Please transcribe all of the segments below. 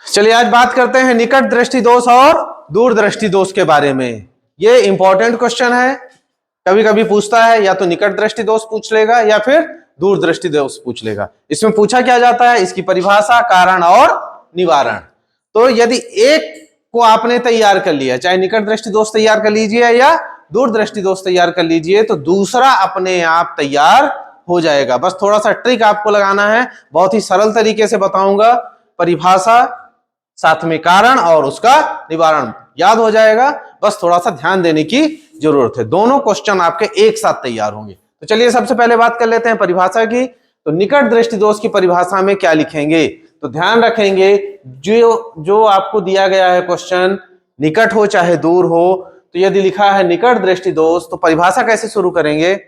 चलिए आज बात करते हैं निकट दृष्टि दोष और दूर दृष्टि दोष के बारे में। ये इंपॉर्टेंट क्वेश्चन है, कभी कभी पूछता है, या तो निकट दृष्टि दोष पूछ लेगा या फिर दूर दृष्टि दोष पूछ लेगा। इसमें पूछा क्या जाता है, इसकी परिभाषा, कारण और निवारण। तो यदि एक को आपने तैयार कर लिया, चाहे निकट दृष्टि दोष तैयार कर लीजिए या दूर दृष्टि दोष तैयार कर लीजिए, तो दूसरा अपने आप तैयार हो जाएगा। बस थोड़ा सा ट्रिक आपको लगाना है, बहुत ही सरल तरीके से बताऊंगा। परिभाषा, साथ में कारण और उसका निवारण याद हो जाएगा। बस थोड़ा सा ध्यान देने की जरूरत है, दोनों क्वेश्चन आपके एक साथ तैयार होंगे। तो चलिए सबसे पहले बात कर लेते हैं परिभाषा की। तो निकट दृष्टि दोष की परिभाषा में क्या लिखेंगे, तो ध्यान रखेंगे जो आपको दिया गया है क्वेश्चन, निकट हो चाहे दूर हो, तो यदि लिखा है निकट दृष्टि दोष, तो परिभाषा कैसे शुरू करेंगे।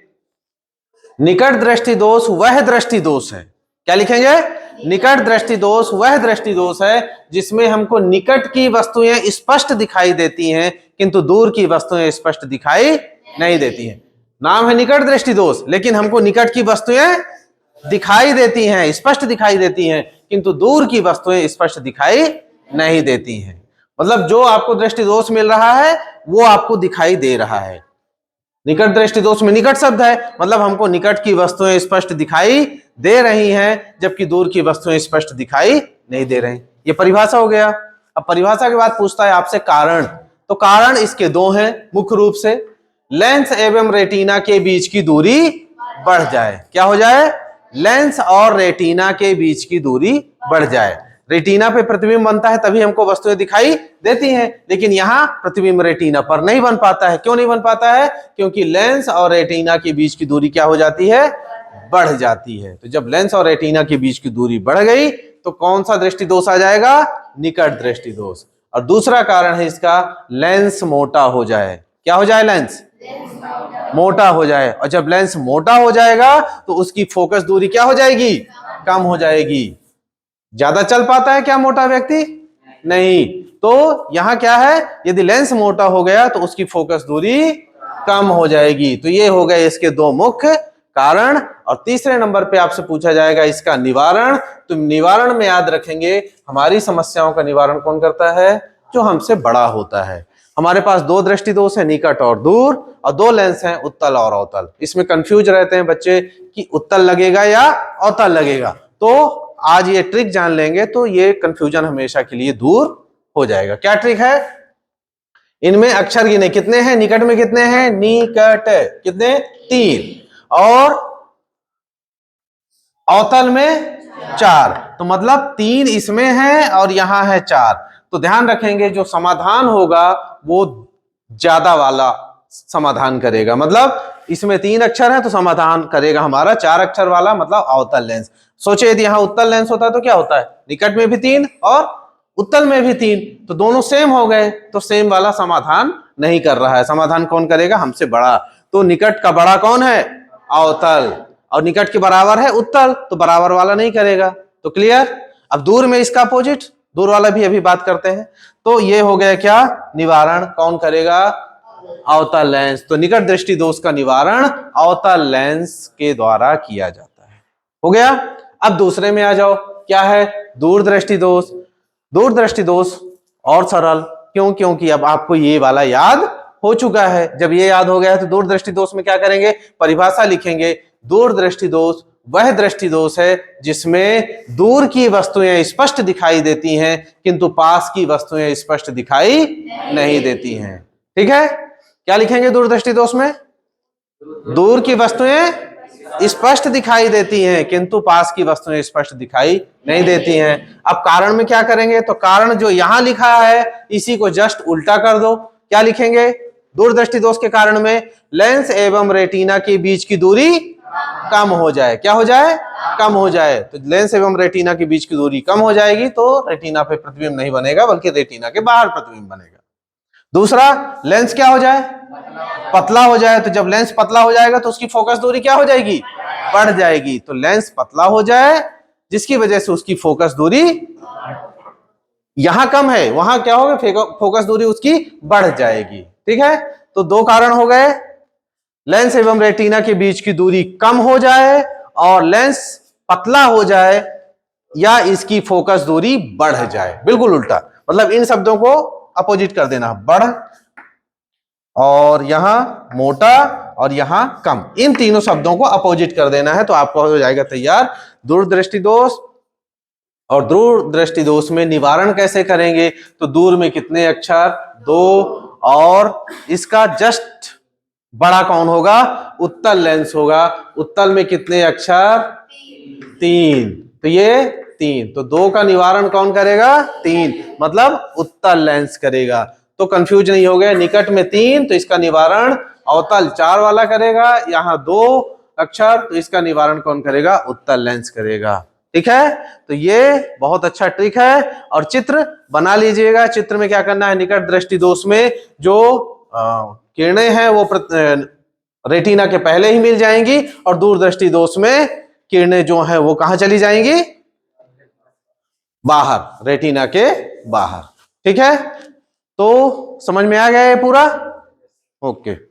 निकट दृष्टि दोष वह दृष्टि दोष है, क्या लिखेंगे, निकट दृष्टि दोष वह दृष्टि दोष है जिसमें हमको निकट की वस्तुएं स्पष्ट दिखाई देती हैं किंतु दूर की वस्तुएं स्पष्ट दिखाई नहीं देती हैं। नाम है निकट दृष्टि दोष, लेकिन हमको निकट की वस्तुएं दिखाई देती हैं, स्पष्ट दिखाई देती हैं, किंतु दूर की वस्तुएं स्पष्ट दिखाई नहीं देती हैं। मतलब जो आपको दृष्टि दोष मिल रहा है वो आपको दिखाई दे रहा है। निकट दृष्टि दोष में निकट शब्द है, मतलब हमको निकट की वस्तुएं स्पष्ट दिखाई दे रही हैं जबकि दूर की वस्तुएं स्पष्ट दिखाई नहीं दे रही। ये परिभाषा हो गया। अब परिभाषा के बाद पूछता है आपसे कारण। तो कारण इसके दो हैं मुख्य रूप से, लेंस एवं रेटिना के बीच की दूरी बढ़ जाए। क्या हो जाए, लेंस और रेटिना के बीच की दूरी बढ़ जाए। रेटिना पे प्रतिबिंब बनता है तभी हमको वस्तुएं दिखाई देती हैं, लेकिन यहाँ प्रतिबिंब रेटिना पर नहीं बन पाता है। क्यों नहीं बन पाता है, क्योंकि लेंस और रेटिना के बीच की दूरी क्या हो जाती है, बढ़ जाती है। तो जब लेंस और रेटिना के बीच की दूरी बढ़ गई तो कौन सा दृष्टि दोष आ जाएगा, निकट दृष्टि दोष। और दूसरा कारण है इसका, लेंस मोटा हो जाए। क्या हो जाए, लेंस मोटा हो जाए। और जब लेंस मोटा हो जाएगा तो उसकी फोकस दूरी क्या हो जाएगी, कम हो जाएगी। ज्यादा चल पाता है क्या मोटा व्यक्ति, नहीं। तो यहां क्या है, यदि लेंस मोटा हो गया तो उसकी फोकस दूरी कम हो जाएगी। तो ये हो गए इसके दो मुख्य कारण। और तीसरे नंबर पे आपसे पूछा जाएगा इसका निवारण। तो निवारण में याद रखेंगे, हमारी समस्याओं का निवारण कौन करता है, जो हमसे बड़ा होता है। हमारे पास दो दृष्टि दोष है, निकट और दूर, और दो लेंस हैं, उत्तल और अवतल। इसमें कंफ्यूज रहते हैं बच्चे कि उत्तल लगेगा या अवतल लगेगा। तो आज ये ट्रिक जान लेंगे तो ये कंफ्यूजन हमेशा के लिए दूर हो जाएगा। क्या ट्रिक है, इनमें अक्षर गिने कितने हैं, निकट में कितने हैं, निकट कितने, 3, और अवतल में 4। तो मतलब 3 इसमें है और यहां है 4। तो ध्यान रखेंगे जो समाधान होगा वो ज्यादा वाला समाधान करेगा। मतलब इसमें 3 अक्षर है तो समाधान करेगा हमारा 4 अक्षर वाला, मतलब अवतल लेंस। सोचे यदि यहां उत्तल लेंस होता है तो क्या होता है, निकट में भी 3 और उत्तल में भी 3, तो दोनों सेम हो गए। तो सेम वाला समाधान नहीं कर रहा है, समाधान कौन करेगा, हमसे बड़ा। तो निकट का बड़ा कौन है, अवतल, और निकट के बराबर है उत्तल, तो बराबर वाला नहीं करेगा। तो क्लियर। अब दूर में इसका अपोजिट, दूर वाला भी अभी बात करते हैं। तो ये हो गया क्या, निवारण कौन करेगा, अवतल लेंस। तो निकट दृष्टि दोष का निवारण अवतल लेंस के द्वारा किया जाता है। हो गया। अब दूसरे में आ जाओ, क्या है, दूर दृष्टि दोष। दूर दृष्टि दोष और सरल, क्यों, क्योंकि अब आपको ये वाला याद हो चुका है। जब ये याद हो गया है तो दूर दृष्टि दोष में क्या करेंगे, परिभाषा लिखेंगे। दूर दृष्टि दोष वह दृष्टि दोष है जिसमें दूर की वस्तुएं स्पष्ट दिखाई देती हैं किंतु पास की वस्तुएं स्पष्ट दिखाई नहीं देती हैं। ठीक है, क्या लिखेंगे दूर दृष्टि दोष में, दूर की वस्तुएं स्पष्ट दिखाई देती हैं किंतु पास की वस्तुएं स्पष्ट दिखाई नहीं देती हैं। अब कारण में क्या करेंगे, तो कारण जो यहां लिखा है इसी को जस्ट उल्टा कर दो। क्या लिखेंगे, दूर दृष्टि दोष के कारण में लेंस एवं रेटिना के बीच की दूरी कम हो जाए। क्या हो जाए, कम हो जाए। तो लेंस एवं रेटिना के बीच की दूरी कम हो जाएगी तो रेटिना पे प्रतिबिंब नहीं बनेगा बल्कि रेटिना के बाहर प्रतिबिंब बनेगा। दूसरा, लेंस क्या हो जाए, पतला हो जाए। तो जब लेंस पतला हो जाएगा तो उसकी फोकस दूरी क्या हो जाएगी, बढ़ जाएगी। तो लेंस पतला हो जाए जिसकी वजह से उसकी फोकस दूरी यहां कम है, वहां क्या होगा, फोकस दूरी उसकी बढ़ जाएगी। ठीक है, तो दो कारण हो गए, लेंस एवं रेटिना के बीच की दूरी कम हो जाए और लेंस पतला हो जाए या इसकी फोकस दूरी बढ़ जाए, बिल्कुल उल्टा। मतलब इन शब्दों को अपोजिट कर देना, बढ़ और यहां मोटा और यहां कम, इन तीनों शब्दों को अपोजिट कर देना है तो आपको हो जाएगा तैयार दूरदृष्टि दोष। और दूरदृष्टि दोष में निवारण कैसे करेंगे, तो दूर में कितने अक्षर, 2, और इसका जस्ट बड़ा कौन होगा, उत्तल लेंस होगा। उत्तल में कितने अक्षर, 3, तो ये 3, तो 2 का निवारण कौन करेगा, 3, मतलब उत्तल लेंस करेगा। तो कंफ्यूज नहीं हो गया, निकट में 3 तो इसका निवारण अवतल 4 वाला करेगा, यहां 2 अक्षर तो इसका निवारण कौन करेगा, उत्तल लेंस करेगा। ठीक है, तो ये बहुत अच्छा ट्रिक है और चित्र बना लीजिएगा। चित्र में क्या करना है, निकट दृष्टि दोष में जो किरणें हैं वो रेटिना के पहले ही मिल जाएंगी और दूरदृष्टि दोष में किरणें जो हैं वो कहां चली जाएंगी, बाहर, रेटिना के बाहर। ठीक है, तो समझ में आ गया ये पूरा, ओके।